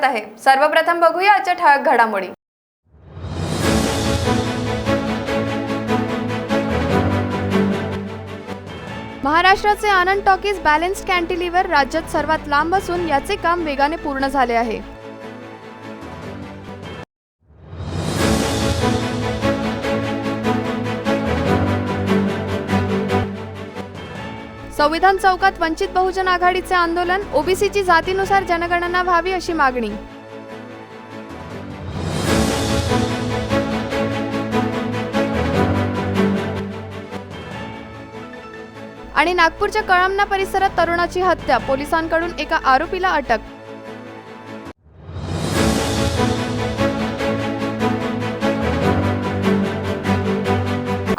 स्वागत आहे। सर्वप्रथम बघूया आजच्या ठळक घडामोडी। महाराष्ट्राचे आनंद टॉकीज बॅलन्स कॅन्टिलिव्हर राज्यात सर्वात लांब असून याचे काम वेगाने पूर्ण झाले आहे। संविधान चौकात वंचित बहुजन आघाडीचे आंदोलन, ओबीसीची जातीनुसार जनगणना व्हावी अशी मागणी। आणि नागपूरच्या कळमना परिसरात तरुणाची हत्या, पोलिसांकडून एका आरोपीला अटक।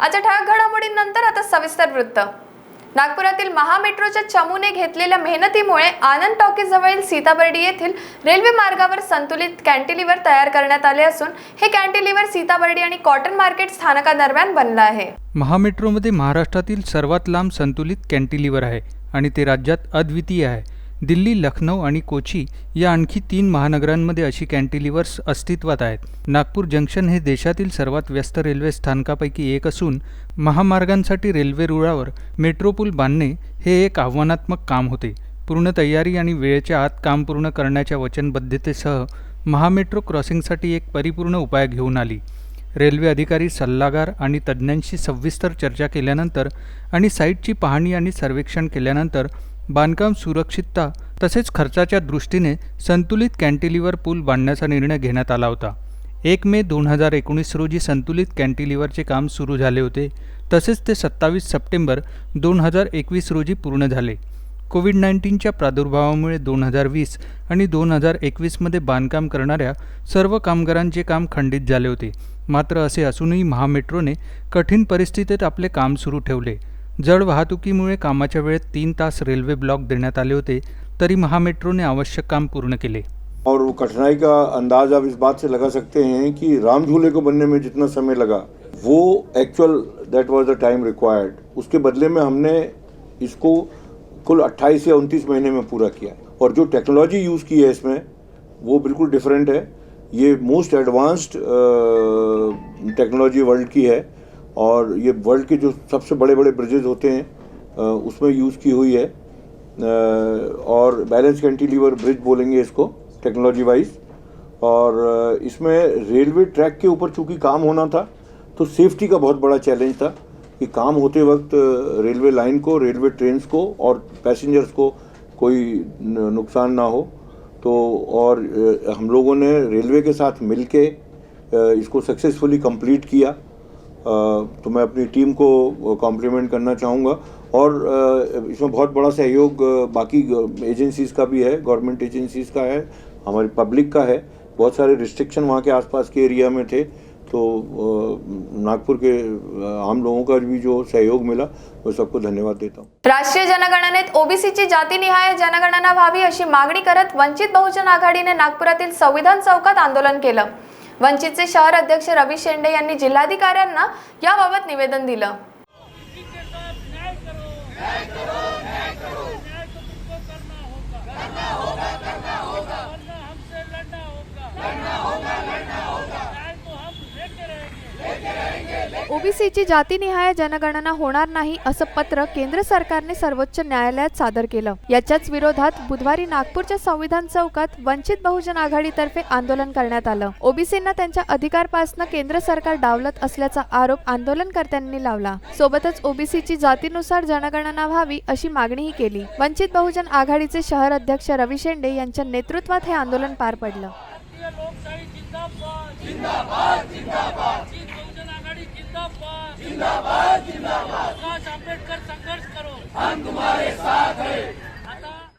आजच्या ठळक घडामोडींनंतर आता सविस्तर वृत्त। नागपुरातील महामेट्रोच्या चमूने घेतलेल्या मेहनतीमुळे आनंद टॉकीज जवळील सीताबर्डी येथील रेल्वे मार्गावर संतुलित कॅन्टिलिव्हर तयार करण्यात आले असून हे कॅन्टिलिव्हर सीताबर्डी आणि कॉटन मार्केट स्थानकादरम्यान बनलं आहे। महामेट्रोमध्ये महाराष्ट्रातील सर्वात लांब संतुलित कॅन्टिलिव्हर आहे आणि ते राज्यात अद्वितीय आहे। दिल्ली, लखनौ आणि कोची या आणखी 3 महानगरांमध्ये अशी कॅन्टिलिव्हर्स अस्तित्वात आहेत। नागपूर जंक्शन हे देशातील सर्वात व्यस्त रेल्वे स्थानकापैकी एक असून महामार्गांसाठी रेल्वे रुळावर मेट्रो पूल बांधणे हे एक आव्हानात्मक काम होते। पूर्ण तयारी आणि वेळेच्या आत काम पूर्ण करण्याच्या वचनबद्धतेसह महामेट्रो क्रॉसिंगसाठी एक परिपूर्ण उपाय घेऊन आली। रेल्वे अधिकारी, सल्लागार आणि तज्ज्ञांशी सविस्तर चर्चा केल्यानंतर आणि साईटची पाहणी आणि सर्वेक्षण केल्यानंतर बांधकाम सुरक्षितता तसेच खर्चाच्या दृष्टीने संतुलित कॅन्टिलिव्हर पूल बांधण्याचा निर्णय घेण्यात आला होता। 1 मे 2019 रोजी संतुलित कॅन्टिलिव्हरचे काम सुरू झाले होते, तसेच ते 27 सप्टेंबर 2021 रोजी पूर्ण झाले। कोविड-19च्या प्रादुर्भावामुळे 2020 आणि 2021 मध्ये बांधकाम करणाऱ्या सर्व कामगारांचे काम खंडित झाले होते। मात्र असे असूनही महामेट्रोने कठीण परिस्थितीत आपले काम सुरू ठेवले। जड वाहतुकीमुळे कामाच्या वेळेत 3 तास रेल्वे ब्लॉक देण्यात आले होते, तरी महामेट्रोने आवश्यक काम पूर्ण केले। और वो कठिनाई का अंदाज आप इस बात से लगा सकते हैं कि राम झूले को बनने में जितना समय लगा वो एक्चुअल दैट वाज द टाइम रिक्वायर्ड, उसके बदले में हमने इसको कुल 28 या 29 महीने में पूरा किया। और जो टेक्नोलॉजी यूज़ की है इसमें वो बिल्कुल डिफरेंट है। ये मोस्ट एडवांस्ड टेक्नोलॉजी वर्ल्ड की है और ये वर्ल्ड के जो सबसे बड़े बड़े ब्रिजेज होते हैं उसमें यूज़ की हुई है। और बैलेंस कैंटिलीवर ब्रिज बोलेंगे इसको टेक्नोलॉजी वाइज। और इसमें रेलवे ट्रैक के ऊपर चूँकि काम होना था तो सेफ्टी का बहुत बड़ा चैलेंज था कि काम होते वक्त रेलवे लाइन को, रेलवे ट्रेन्स को और पैसेंजर्स को कोई नुकसान ना हो। तो और हम लोगों ने रेलवे के साथ मिलके इसको सक्सेसफुली कंप्लीट किया। तो मैं अपनी टीम को कॉम्प्लीमेंट करना चाहूँगा। और इसमें बहुत बड़ा सहयोग बाकी एजेंसीज़ का भी है, गवर्नमेंट एजेंसीज़ का है, हमारी पब्लिक का है। बहुत सारे रिस्ट्रिक्शन वहाँ के आसपास के एरिया में थे, तो नागपुर के आम लोगों का भी जो सहयोग मिला वो सबको धन्यवाद देता हूँ। राष्ट्रीय जनगणनेत ओबीसीची जातीनिहाय जनगणना व्हावी अशी मागणी करत वंचित बहुजन आघाडीने नागपुरातील संविधान चौकात आंदोलन केलं। वंचितचे शहर अध्यक्ष रवी शेंडे यांनी जिल्हाधिकाऱ्यांना याबाबत निवेदन दिलं। ओबीसीची जातीनिहाय जनगणना होणार नाही असं पत्र केंद्र सरकारने सर्वोच्च न्यायालयात सादर केलं। याच्याच विरोधात बुधवारी नागपूरच्या संविधान चौकात वंचित बहुजन आघाडीतर्फे आंदोलन करण्यात आलं। ओबीसींना त्यांच्या अधिकारपासून केंद्र सरकार डावलत असल्याचा आरोप आंदोलनकर्त्यांनी लावला। सोबतच ओबीसीची जातीनुसार जनगणना व्हावी अशी मागणीही केली। वंचित बहुजन आघाडीचे शहर अध्यक्ष रवी शेंडे यांच्या नेतृत्वात हे आंदोलन पार पडलं।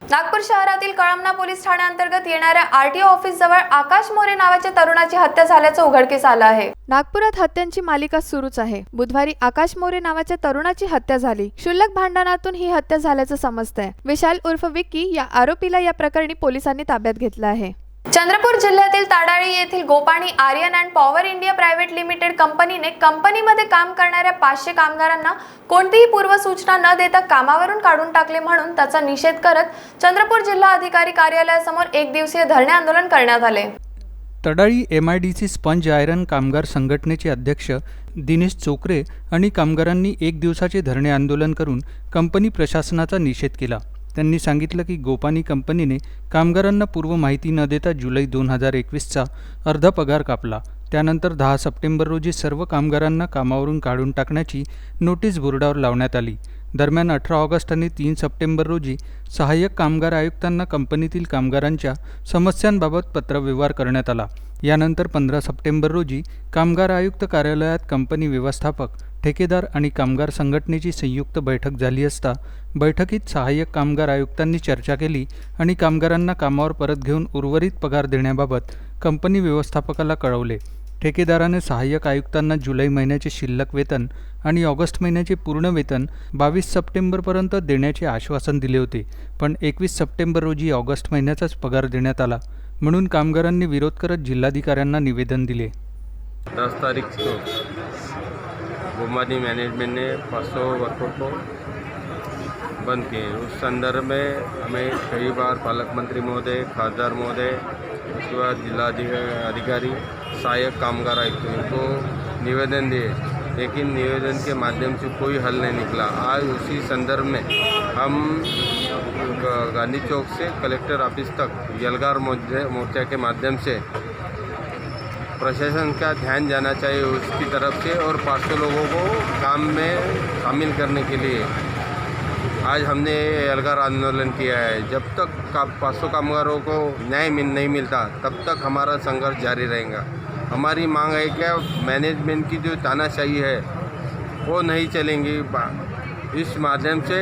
नागपूर शहरातील कळमना पोलीस ठाण्याअंतर्गत येणाऱ्या आरटीओ ऑफिस जवळ आकाश मोरे नावाच्या तरुणाची हत्या झाल्याचं उघडकीस आलं आहे। नागपुरात हत्यांची मालिका सुरूच आहे। बुधवारी आकाश मोरे नावाच्या तरुणाची हत्या झाली। क्षुल्लक भांडणातून ही हत्या झाल्याचं समजतंय। विशाल उर्फ विक्की या आरोपीला या प्रकरणी पोलिसांनी ताब्यात घेतलं आहे। चंद्रपूर जिल्ह्यातील ताडाळी येथील Gopani iron and power India private limited कंपनीने कंपनीमध्ये काम करणाऱ्या 500 कामगारांना कोणतीही पूर्वसूचना न देता कामावरून काढून टाकले म्हणून त्याचा निषेध करत चंद्रपूर जिल्हा अधिकारी कार्यालयासमोर एक दिवसीय धरणे आंदोलन करण्यात आले. तडाळी MIDC स्पंज आयरन कामगार संघटनेचे अध्यक्ष दिनेश चोकरे आणि कामगारांनी एक दिवसाचे धरणे आंदोलन करून कंपनी प्रशासनाचा निषेध केला. त्यांनी सांगितलं की गोपानी कंपनीने कामगारांना पूर्व माहिती न देता जुलै 2021चा अर्धा पगार कापला. त्यानंतर 10 सप्टेंबर रोजी सर्व कामगारांना कामावरून काढून टाकण्याची नोटीस बोर्डावर लावण्यात आली. दरम्यान 18 ऑगस्ट आणि 3 सप्टेंबर रोजी सहाय्यक कामगार आयुक्तांना कंपनीतील कामगारांच्या समस्यांबाबत पत्रव्यवहार करण्यात आला. यानंतर 15 सप्टेंबर रोजी कामगार आयुक्त कार्यालयात कंपनी व्यवस्थापक, ठेकेदार आणि कामगार संघटनेची संयुक्त बैठक झाली असता बैठकीत सहाय्यक कामगार आयुक्तांनी चर्चा केली आणि कामगारांना कामावर परत घेऊन उर्वरित पगार देण्याबाबत कंपनी व्यवस्थापकाला कळवले. ठेकेदाराने सहाय्यक आयुक्तांना जुलै महिन्याचे शिल्लक वेतन आणि ऑगस्ट महिन्याचे पूर्ण वेतन 22 सप्टेंबरपर्यंत देण्याचे आश्वासन दिले होते, पण 21 सप्टेंबर रोजी ऑगस्ट महिन्याचाच पगार देण्यात आला. म्हणून कामगारांनी विरोध करत जिल्हाधिकाऱ्यांना निवेदन दिले. 10 तारीख को गोमानी मैनेजमेंट ने 500 वर्करों को बंद किए. उस संदर्भ में हमें कई बार पालक मंत्री महोदय, खासदार महोदय, उसके बाद जिला अधिकारी, सहायक कामगार आयुक्त इनको निवेदन दिए, लेकिन निवेदन के माध्यम से कोई हल नहीं निकला. आज उसी संदर्भ में हम गांधी चौक से कलेक्टर ऑफिस तक यलगार मोर्चा के माध्यम से प्रशासन का ध्यान जाना चाहिए उसकी तरफ से और 500 लोगों को काम में शामिल करने के लिए आज हमने यलगार आंदोलन किया है. जब तक 500 कामगारों को न्याय नहीं मिलता तब तक हमारा संघर्ष जारी रहेगा. हमारी मांग है क्या मैनेजमेंट की जो तानाशाही है वो नहीं चलेंगी. इस माध्यम से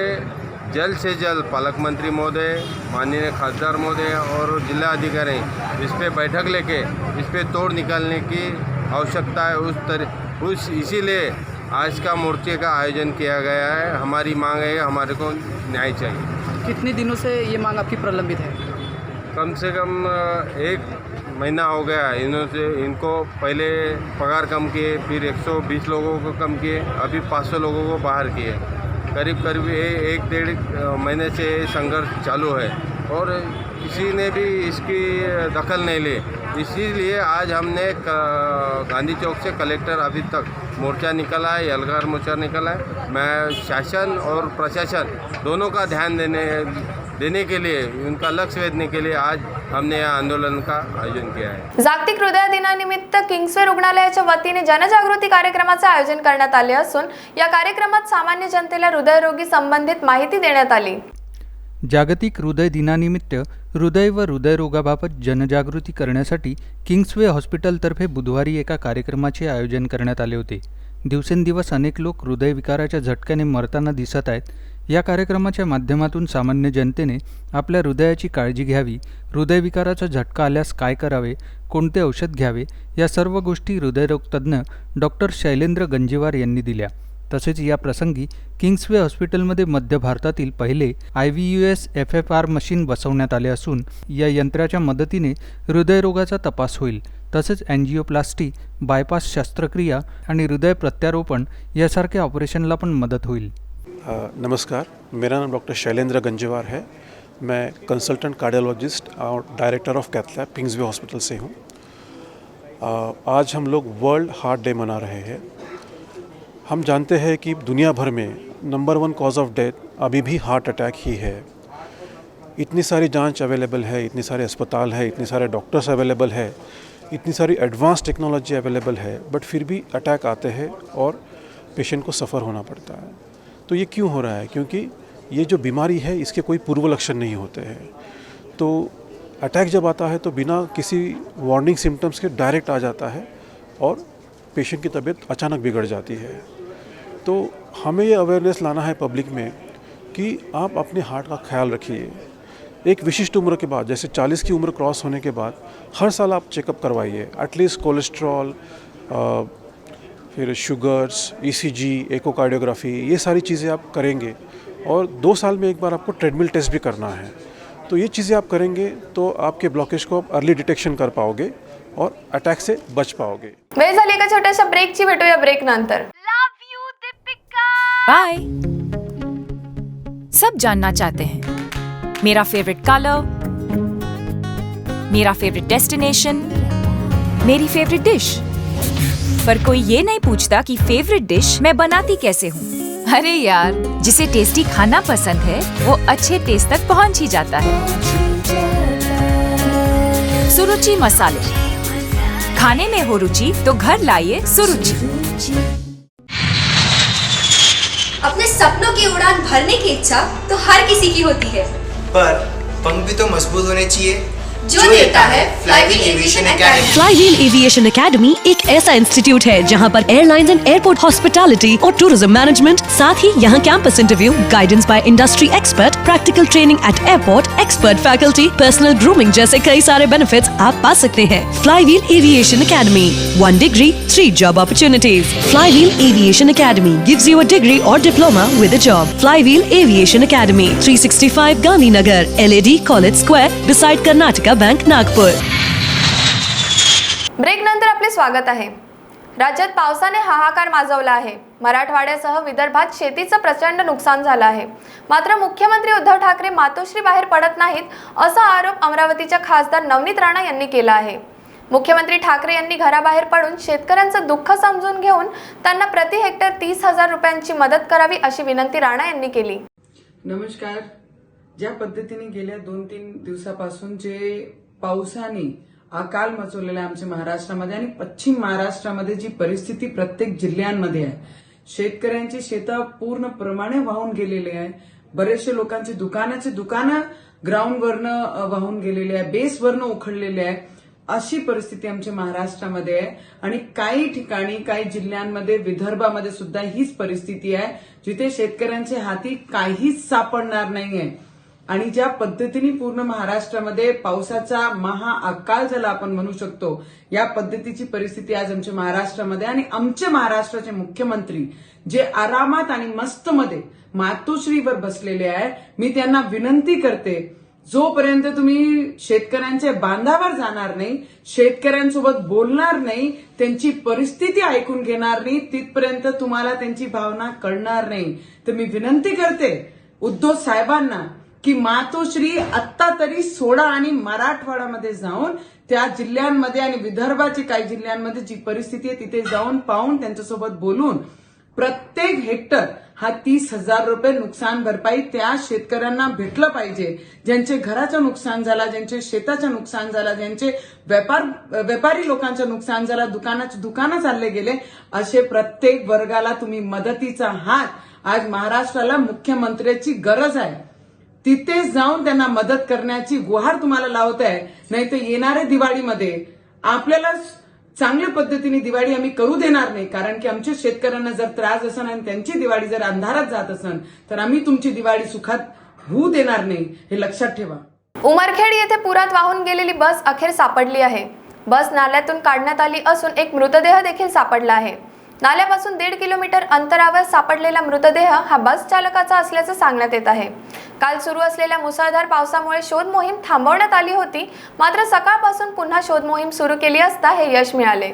जल्द से जल्द पालक मंत्री महोदय, माननीय खासदार महोदय और जिला अधिकारी इस पे बैठक लेके इस पे तोड़ निकालने की आवश्यकता है. इसीलिए आज का मोर्चे का आयोजन किया गया है. हमारी मांग है हमारे को न्याय चाहिए. कितने दिनों से ये मांग आपकी प्रलंबित है? कम से कम 1 महीना हो गया. इनको पहले पगार कम किए, फिर 120 लोगों को कम किए, अभी 500 लोगों को बाहर किए. करीब 1-1.5 महीने से संघर्ष चालू है और किसी ने भी इसकी दखल नहीं ली. इसीलिए आज हमने गांधी चौक से कलेक्टर ऑफिस तक मोर्चा निकाला है, यलगार मोर्चा निकाला है. मैं शासन और प्रशासन दोनों का ध्यान देने के लिए, उनका लक्ष्य वेधने के लिए आज हमने यह आंदोलन का आयोजन किया है. जागतिक हृदय दिनानिमित्त किंग्सवे रुग्णालयाच्या वतीने जनजागृती कार्यक्रमाचे आयोजन करण्यात आले असून या कार्यक्रमात सामान्य जनतेला हृदयरोगी संबंधित माहिती देण्यात आली. जागतिक हृदय दिनानिमित्त हृदय व हृदयरोगाबाबत जनजागृती करण्यासाठी किंग्सवे हॉस्पिटलतर्फे बुधवारी एका कार्यक्रमाचे आयोजन करण्यात आले होते. दिवसेंदिवस अनेक लोक हृदयविकाराच्या झटक्याने मरताना दिसत आहेत. या कार्यक्रमाच्या माध्यमातून सामान्य जनतेने आपल्या हृदयाची काळजी घ्यावी, हृदयविकाराचा झटका आल्यास काय करावे, कोणते औषध घ्यावे या सर्व गोष्टी हृदयरोगतज्ञ डॉक्टर शैलेंद्र गंजेवार यांनी दिल्या. तसेच या प्रसंगी किंग्सवे हॉस्पिटलमध्ये मध्य भारतातील पहिले IVUS FFR मशीन बसवण्यात आले असून या यंत्राच्या मदतीने हृदयरोगाचा तपास होईल. तसेच एंजियोप्लास्टी, बायपास शस्त्रक्रिया आणि हृदय प्रत्यारोपण यासारख्या ऑपरेशनला पण मदत होईल. नमस्कार, मेरा नाम डॉक्टर शैलेंद्र गंजेवार है. मैं कंसल्टेंट कार्डियोलॉजिस्ट और director of cath lab Kingsway hospital से हूँ. आज हम लोग वर्ल्ड हार्ट डे मना रहे हैं. हम जानते हैं कि दुनिया भर में नंबर 1 कॉज ऑफ डेथ अभी भी हार्ट अटैक ही है. इतनी सारी जांच अवेलेबल है, इतनी सारे अस्पताल है, इतने सारे डॉक्टर्स अवेलेबल है, इतनी सारी एडवांस टेक्नोलॉजी अवेलेबल है, बट फिर भी अटैक आते हैं और पेशेंट को सफ़र होना पड़ता है. तो ये क्यों हो रहा है? क्योंकि ये जो बीमारी है इसके कोई पूर्व लक्षण नहीं होते हैं. तो अटैक जब आता है तो बिना किसी वार्निंग सिम्टम्स के डायरेक्ट आ जाता है और पेशेंट की तबीयत अचानक बिगड़ जाती है. तो हमें ये अवेयरनेस लाना है पब्लिक में कि आप अपने हार्ट का ख्याल रखिए. एक विशिष्ट उम्र के बाद, जैसे 40 की उम्र क्रॉस होने के बाद हर साल आप चेकअप करवाइए. एटलीस्ट कोलेस्ट्रॉल, फिर शुगर्स, ECG, एकोकार्डियोग्राफी, ये सारी चीज़ें आप करेंगे और 2 साल में एक बार आपको ट्रेडमिल टेस्ट भी करना है. तो तो ये चीज़ें आप करेंगे तो आपके ब्लॉकेज को आप अर्ली डिटेक्शन कर पाओगे और अटैक से बच पाओगे। वेळ झाली एका छोट्याशा ब्रेकची, भेटूया ब्रेक नंतर। बाय। सब जानना चाहते हैं मेरा फेवरेट कलर, मेरा फेवरेट डेस्टिनेशन, मेरी फेवरेट डिश, पर कोई ये नहीं पूछता कि फेवरेट डिश मैं बनाती कैसे हूँ। अरे यार, जिसे टेस्टी खाना पसंद है वो अच्छे टेस्ट तक पहुँच ही जाता है। सुरुचि मसाले, खाने में हो रुचि तो घर लाइए सुरुचि। अपने सपनों की उड़ान भरने की इच्छा तो हर किसी की होती है, पर पंख भी तो मजबूत होने चाहिए जो देता है flywheel aviation academy. Flywheel aviation academy एक ऐसा इंस्टीट्यूट है जहां पर एयरलाइंस एंड एयरपोर्ट हॉस्पिटैलिटी और टूरिज्म मैनेजमेंट, साथ ही यहां campus interview, guidance by industry expert, practical training at airport, expert faculty, personal grooming जैसे कई सारे बेनिफिट्स आप पा सकते हैं। Flywheel aviation academy, 1 degree, 3 job opportunities. Flywheel Aviation Academy gives you a degree or diploma with a job. Flywheel Aviation Academy, 365 Gandhinagar, LAD College Square, beside Karnataka Bank, Nagpur. Break नंतर आपले स्वागत आहे। राज्यात पावसाने हाहाकार माजवला आहे। मराठवाड्यासह विदर्भात शेतीचं प्रचंड नुकसान झालं आहे। मात्र मुख्यमंत्री उद्धव ठाकरे मातोश्री बाहेर पडत नाहीत असा आरोप अमरावतीच्या खासदार नवनीत राणा यांनी केला आहे। मुख्यमंत्री ठाकरे यांनी घराबाहेर पडून शेतकऱ्यांचं दुःख समजून घेऊन त्यांना प्रति हेक्टर 30,000 रुपयांची मदत करावी अशी विनंती राणा यांनी केली। नमस्कार। ज्या पद्धतीने गेल्या 2-3 दिवसापासून जे पावसाने अकाल मचवलेला आहे आमच्या महाराष्ट्रामध्ये आणि पश्चिम महाराष्ट्रामध्ये जी परिस्थिती प्रत्येक जिल्ह्यांमध्ये आहे, शेतकऱ्यांची शेतं पूर्णप्रमाणे वाहून गेलेली आहे। बरेचसे लोकांची दुकानं ग्राउंडवरनं वाहून गेलेली आहे, बेसवरनं उखडलेले आहे। अशी परिस्थिती आमच्या महाराष्ट्रामध्ये आहे आणि काही ठिकाणी काही जिल्ह्यांमध्ये विदर्भामध्ये सुद्धा हीच परिस्थिती आहे, जिथे शेतकऱ्यांच्या हाती काहीच सापडणार नाहीये। आणि ज्या पद्धतीने पूर्ण महाराष्ट्रामध्ये पावसाचा महाअकाल झाला आपण म्हणू शकतो, या पद्धतीची परिस्थिती आज आमच्या महाराष्ट्रामध्ये आणि आमच्या महाराष्ट्राचे मुख्यमंत्री जे आरामात आणि मस्तमध्ये मातोश्रीवर बसलेले आहे, मी त्यांना विनंती करते, जोपर्यंत तुम्ही शेतकऱ्यांच्या बांधावर जाणार नाही, शेतकऱ्यांसोबत बोलणार नाही, त्यांची परिस्थिती ऐकून घेणार नाही, तिथपर्यंत तुम्हाला त्यांची भावना कळणार नाही। तर मी विनंती करते उद्धव साहेबांना की मातोश्री आत्ता तरी सोडा आणि मराठवाड्यामध्ये जाऊन त्या जिल्ह्यांमध्ये आणि विदर्भाच्या काही जिल्ह्यांमध्ये जी परिस्थिती आहे तिथे जाऊन पाहून त्यांच्यासोबत बोलून प्रत्येक हेक्टर हा 30,000 रुपये नुकसान भरपाई त्या शेतकऱ्यांना भेटलं पाहिजे, ज्यांचे घराचं नुकसान झालं, ज्यांचे शेताचं नुकसान झालं, ज्यांचे व्यापारी लोकांचं नुकसान झालं, दुकानं चालले गेले, असे प्रत्येक वर्गाला तुम्ही मदतीचा हात आज महाराष्ट्राला मुख्यमंत्र्याची गरज आहे, तिथे जाऊन त्यांना मदत करण्याची गुहार तुम्हाला लावत आहे। नाही तर येणाऱ्या दिवाळीमध्ये आपल्याला चांगल्या पद्धतीने दिवाळी आम्ही करू देणार नाही, कारण की आमच्या शेतकऱ्यांना जर त्रास असेल आणि त्यांची दिवाळी जर अंधारात जात असेल तर आम्ही तुमची दिवाळी सुखात होऊ देणार नाही, हे लक्षात ठेवा। उमरखेड येथे पुरात वाहून गेलेली बस अखेर सापडली आहे। बस नाल्यातून काढण्यात आली असून एक मृतदेह देखील सापडला आहे। नाल्यापासून 1.5 किलोमीटर अंतरावर सापडलेला मृतदेह हा बस चालकाचा असल्याचं सांगण्यात येत आहे। काल सुरू असलेल्या मुसळधार पावसामुळे शोध मोहीम थांबवण्यात आली होती, मात्र सकाळपासून पुन्हा शोध मोहीम सुरू केली असता हे यश मिळाले।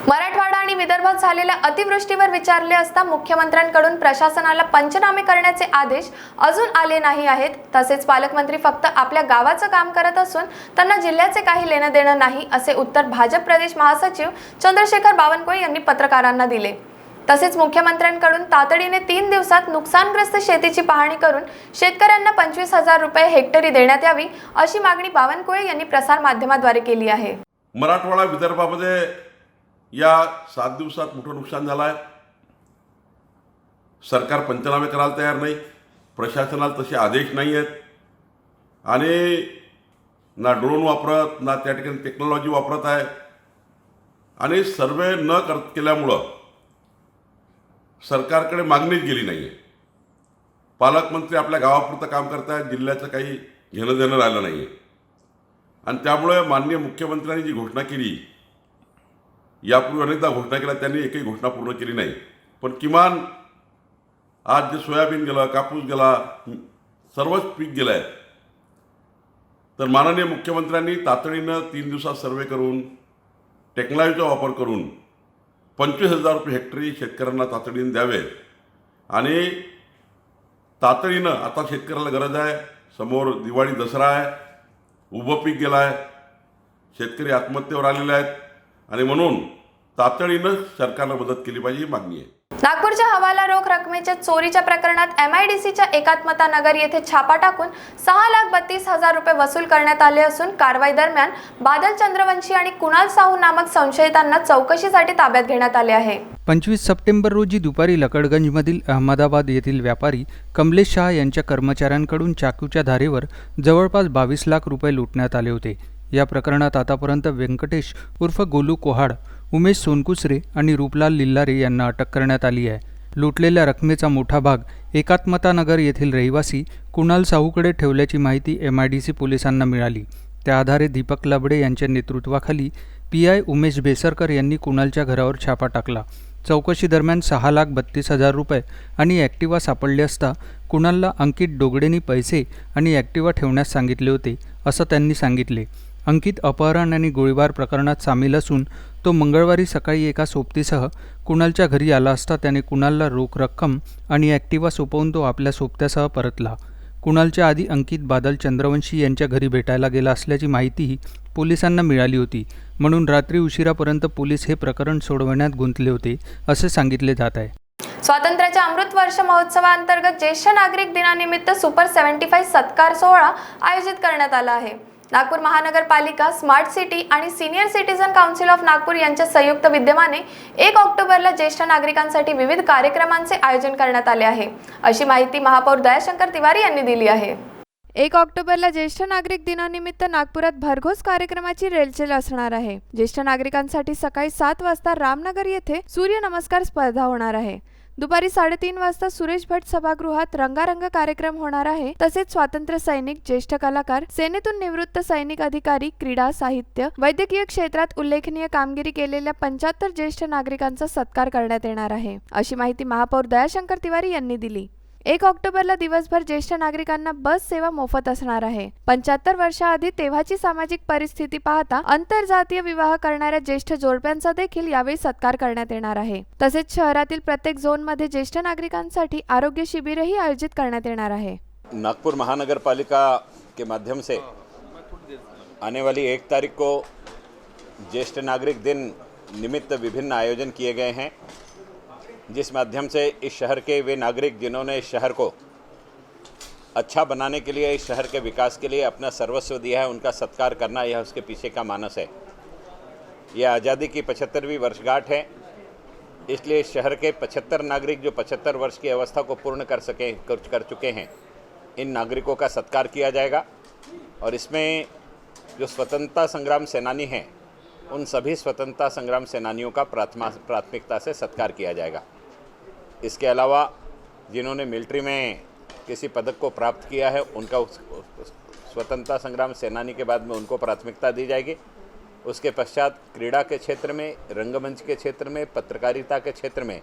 मराठवाडा आणि विदर्भात झालेल्या अतिवृष्टीवर विचारले असता मुख्यमंत्र्यांकडून प्रशासनाला पंचनामे करण्याचे आदेश अजून आले नाही आहेत। तसेच पालकमंत्री फक्त आपल्या गावाचं काम करत असून त्यांना जिल्ह्याचे काही लेणं देणं नाही असे उत्तर भाजप प्रदेश महासचिव चंद्रशेखर बावनकुळे यांनी पत्रकारांना दिले। तसेच मुख्यमंत्र्यांकडून तातडीने 3 दिवसात नुकसानग्रस्त शेतीची पाहणी करून शेतकऱ्यांना 25,000 रुपये हेक्टरी देण्यात यावी अशी मागणी बावनकुळे यांनी प्रसार माध्यमाद्वारे केली आहे. मराठवाडा विदर्भामध्ये या 7 दिवसात मोठं नुकसान झालं आहे. सरकार पंचनामे करायला तयार नाही, प्रशासनाला तसे आदेश नाही आहेत आणि ना ड्रोन वापरत ना त्या ठिकाणी टेक्नॉलॉजी वापरत आहे आणि सर्वे न केल्यामुळं सरकारकडे मागणीच गेली नाही आहे. पालकमंत्री आपल्या गावापुरतं काम करत आहेत, जिल्ह्याचं काही घेणं देणं राहिलं नाही आहे आणि त्यामुळे माननीय मुख्यमंत्र्यांनी जी घोषणा केली, यापूर्वी अनेकदा घोषणा केल्या, त्यांनी एकही घोषणा पूर्ण केली नाही. पण किमान आज जे सोयाबीन गेलं, कापूस गेला, सर्वच पीक गेलं आहे, तर माननीय मुख्यमंत्र्यांनी तातडीनं 3 दिवसात सर्वे करून टेक्नॉलॉजीचा वापर करून 25,000 रुपये हेक्टरी शेतकऱ्यांना तातडीनं द्यावे आणि तातडीनं आता शेतकऱ्याला गरज आहे. समोर दिवाळी दसरा आहे, उभं पीक गेलं आहे, शेतकरी आत्महत्येवर आलेले आहेत आणि म्हणून तातडीनं सरकारला मदत केली पाहिजे ही मागणी आहे. नागपूरच्या हवाला रोख रकमेच्या चोरीच्या प्रकरणात MIDCच्या एकात्मता नगर येथे छापा टाकून 6,32,000 रुपये वसूल करण्यात आले असून कारवाई दरम्यान बादल चंद्रवंशी आणि कुणाल साहू नामक संशयितांना चौकशीसाठी ताब्यात घेण्यात आले आहे. 25 सप्टेंबर रोजी दुपारी लकडगंजमधील अहमदाबाद येथील व्यापारी कमलेश शहा यांच्या कर्मचाऱ्यांकडून चाकूच्या धारेवर जवळपास 22 लाख रुपये लुटण्यात आले होते. या प्रकरणात आतापर्यंत व्यंकटेश उर्फ गोलू कोहाड, उमेश सोनकुसरे आणि रूपलाल लिल्लारे यांना अटक करण्यात आली आहे. लुटलेल्या रकमेचा मोठा भाग एकात्मता नगर येथील रहिवासी कुणाल साहूकडे ठेवल्याची माहिती MIDC पोलिसांना मिळाली. त्या आधारे दीपक लाबडे यांच्या नेतृत्वाखाली PI उमेश बेसरकर यांनी कुणालच्या घरावर छापा टाकला. चौकशी दरम्यान 6,32,000 रुपये आणि ॲक्टिवा सापडले असता कुणालला अंकित डोगडेंनी पैसे आणि ॲक्टिवा ठेवण्यास सांगितले होते असं त्यांनी सांगितले. अंकित अपहरण आणि गोळीबार प्रकरणात सामील असून तो मंगळवारी सकाळी एका सोबतीसह कुणालच्या घरी आला असता त्याने कुणालला रोख रक्कम आणि ॲक्टिवा सोपवून तो आपल्या सोबत्यासह परतला. कुणालच्या आधी अंकित बादल चंद्रवंशी यांच्या घरी भेटायला गेला असल्याची माहितीही पोलिसांना मिळाली होती. म्हणून रात्री उशिरापर्यंत पोलीस हे प्रकरण सोडवण्यात गुंतले होते असे सांगितले जात आहे. स्वातंत्र्याच्या अमृत वर्ष महोत्सवाअंतर्गत ज्येष्ठ नागरिक दिनानिमित्त सुपर 75 सत्कार सोहळा आयोजित करण्यात आला आहे. नागपूर महानगरपालिका, स्मार्ट सिटी आणि senior citizen council of Nagpur यांच्या संयुक्त विद्यमाने 1 ऑक्टोबरला ज्येष्ठ नागरिकांसाठी विविध कार्यक्रमांचे आयोजन करण्यात आले आहे अशी माहिती महापौर दयाशंकर तिवारी यांनी दिली आहे. 1 ऑक्टोबरला ज्येष्ठ नागरिक दिनानिमित्त नागपुरात भरघोस कार्यक्रमाची रेलचेल असणार आहे. ज्येष्ठ नागरिकांसाठी सकाळी 7 वाजता रामनगर येथे सूर्य नमस्कार स्पर्धा होणार आहे. दुपारी 3:30 वाजता सुरेश भट सभागृहात रंगारंग कार्यक्रम होणार आहे. तसेच स्वातंत्र्य सैनिक, ज्येष्ठ कलाकार, सेनेतून निवृत्त सैनिक अधिकारी, क्रीडा, साहित्य, वैद्यकीय क्षेत्रात उल्लेखनीय कामगिरी केलेल्या 75 ज्येष्ठ नागरिकांचा सत्कार करण्यात येणार आहे अशी माहिती महापौर दयाशंकर तिवारी यांनी दिली. 1 ऑक्टोबरला दिवसभर ज्येष्ठ नागरिकांना बस सेवा मोफत असणार आहे. 75 वर्षाआधी तेव्हाची सामाजिक परिस्थिती पाहता आंतरजातीय विवाह करणाऱ्या ज्येष्ठ जोडप्यांचा देखील यावेळी सत्कार करण्यात येणार आहे. तसेच शहरातील प्रत्येक झोनमध्ये ज्येष्ठ नागरिकांसाठी आरोग्य शिबिरही आयोजित करण्यात येणार आहे. नागपुर महानगरपालिका के माध्यम से आने वाली 1 तारीख को ज्येष्ठ नागरिक दिन निमित्त विभिन्न आयोजन किए गए हैं, जिस माध्यम से इस शहर के वे नागरिक जिन्होंने इस शहर को अच्छा बनाने के लिए, इस शहर के विकास के लिए अपना सर्वस्व दिया है, उनका सत्कार करना यह उसके पीछे का मानस है. यह आज़ादी की 75वीं वर्षगांठ है, इसलिए इस शहर के 75 नागरिक जो 75 वर्ष की अवस्था को पूर्ण कर चुके हैं, इन नागरिकों का सत्कार किया जाएगा. और इसमें जो स्वतंत्रता संग्राम सेनानी हैं, उन सभी स्वतंत्रता संग्राम सेनानियों का प्राथमिकता से सत्कार किया जाएगा. इसके अलावा जिन्होंने मिलिट्री में किसी पदक को प्राप्त किया है, उनका स्वतंत्रता संग्राम सेनानी के बाद में उनको प्राथमिकता दी जाएगी. उसके पश्चात क्रीड़ा के क्षेत्र में, रंगमंच के क्षेत्र में, पत्रकारिता के क्षेत्र में,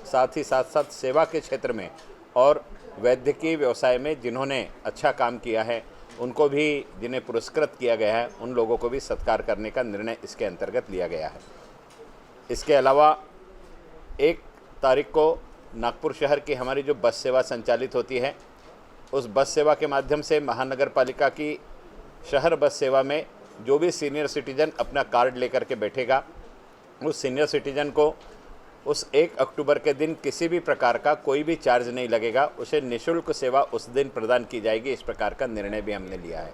साथ ही साथ सेवा के क्षेत्र में और वैद्यकीय व्यवसाय में जिन्होंने अच्छा काम किया है, उनको भी जिन्हें पुरस्कृत किया गया है, उन लोगों को भी सत्कार करने का निर्णय इसके अंतर्गत लिया गया है. इसके अलावा 1 तारीख को नागपुर शहर की हमारी जो बस सेवा संचालित होती है, उस बस सेवा के माध्यम से महानगर पालिका की शहर बस सेवा में जो भी सीनियर सिटीजन अपना कार्ड लेकर के बैठेगा, उस सीनियर सिटीजन को उस 1 अक्टूबर के दिन किसी भी प्रकार का कोई भी चार्ज नहीं लगेगा, उसे निःशुल्क सेवा उस दिन प्रदान की जाएगी। इस प्रकार का निर्णय भी हमने लिया है।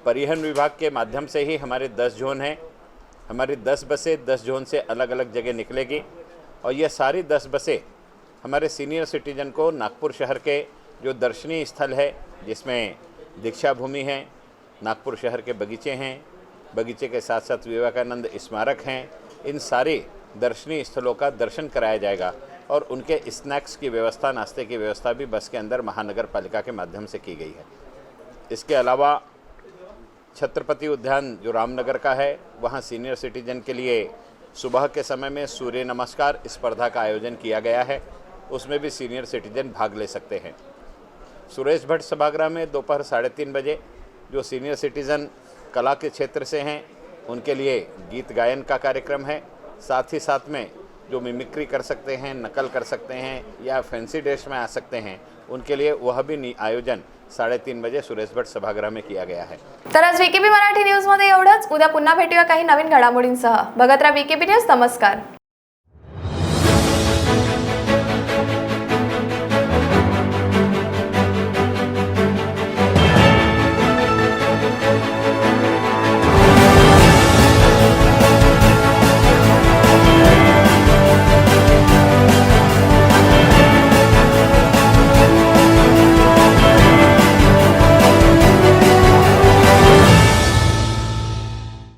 परिवहन विभाग के माध्यम से ही हमारे 10 जोन हैं, हमारी 10 बसें 10 जोन से अलग अलग जगह निकलेगी और ये सारी 10 बसें हमारे सीनियर सिटीजन को नागपुर शहर के जो दर्शनीय स्थल है, जिसमें दीक्षा भूमि है, नागपुर शहर के बगीचे हैं, बगीचे के साथ साथ विवेकानंद स्मारक हैं, इन सारे दर्शनीय स्थलों का दर्शन कराया जाएगा और उनके स्नैक्स की व्यवस्था, नाश्ते की व्यवस्था भी बस के अंदर महानगर पालिका के माध्यम से की गई है। इसके अलावा छत्रपति उद्यान जो रामनगर का है, वहाँ सीनियर सिटीजन के लिए सुबह के समय में सूर्य नमस्कार स्पर्धा का आयोजन किया गया है, उसमें भी सीनियर सिटीजन भाग ले सकते हैं। सुरेश भट्ट सभागृह में दोपहर 3:30 बजे जो सीनियर सिटीजन कला के क्षेत्र से हैं, उनके लिए गीत गायन का कार्यक्रम है। साथ ही साथ में जो मिमिक्री कर सकते हैं, नकल कर सकते हैं या फैंसी ड्रेस में आ सकते हैं, उनके लिए वह भी आयोजन 3:30 बजे सुरेश भट सभागृह में किया गया है। तर आज वीकेबी मराठी न्यूज मध्ये एवढंच. उद्या पुन्हा भेटूया काही नवीन घडामोडींसह. बघत राहा वीकेबी न्यूज. नमस्कार.